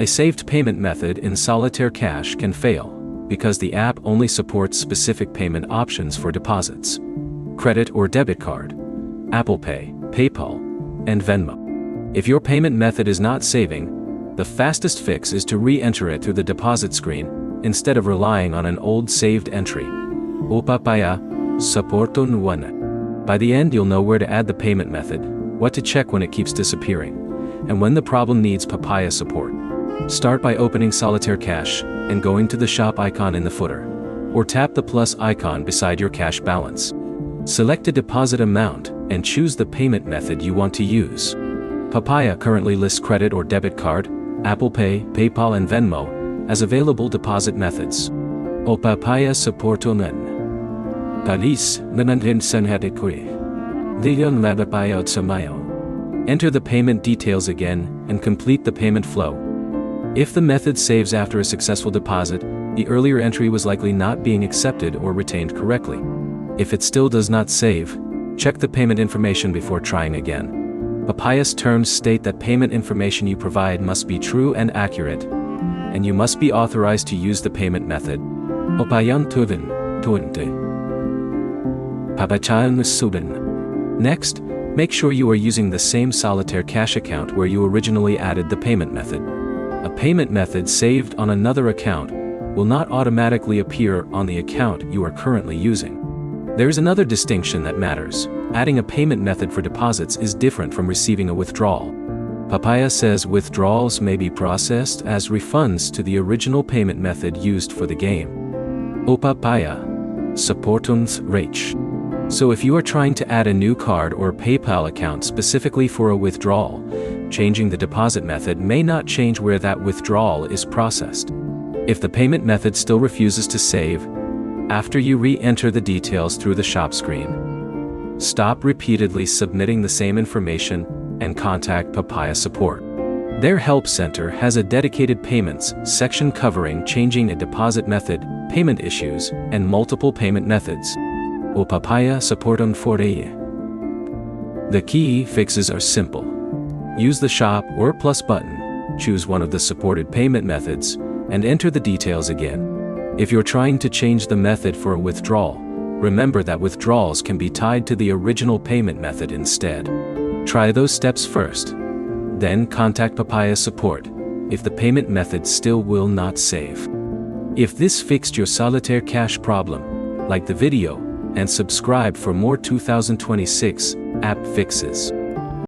A saved payment method in Solitaire Cash can fail, because the app only supports specific payment options for deposits: credit or debit card, Apple Pay, PayPal, and Venmo. If your payment method is not saving, the fastest fix is to re-enter it through the deposit screen, instead of relying on an old saved entry. Upapaya, supporton 1. By the end you'll know where to add the payment method, what to check when it keeps disappearing, and when the problem needs Papaya support. Start by opening Solitaire Cash and going to the shop icon in the footer, or tap the plus icon beside your cash balance. Select a deposit amount and choose the payment method you want to use. Papaya currently lists credit or debit card, Apple Pay, PayPal and Venmo as available deposit methods. O Papaya supportonan. Palis, nanandin sanhadikwe. Diyon labapaya samayo. Enter the payment details again and complete the payment flow. If the method saves after a successful deposit, the earlier entry was likely not being accepted or retained correctly. If it still does not save, check the payment information before trying again. Papaya's terms state that payment information you provide must be true and accurate, and you must be authorized to use the payment method. Opayan tuvin, tuinte. Papachan sudan. Next, make sure you are using the same Solitaire Cash account where you originally added the payment method. A payment method saved on another account will not automatically appear on the account you are currently using. There is another distinction that matters. Adding a payment method for deposits is different from receiving a withdrawal. Papaya says withdrawals may be processed as refunds to the original payment method used for the game. O Papaya, supportuns reach. So if you are trying to add a new card or PayPal account specifically for a withdrawal, changing the deposit method may not change where that withdrawal is processed. If the payment method still refuses to save, after you re-enter the details through the shop screen, stop repeatedly submitting the same information and contact Papaya support. Their help center has a dedicated payments section covering changing a deposit method, payment issues, and multiple payment methods. O Papaya supporton foreye. The key fixes are simple. Use the shop or plus button, choose one of the supported payment methods, and enter the details again. If you're trying to change the method for a withdrawal, remember that withdrawals can be tied to the original payment method instead. Try those steps first. Then contact Papaya support if the payment method still will not save. If this fixed your Solitaire Cash problem, like the video and subscribe for more 2026 app fixes.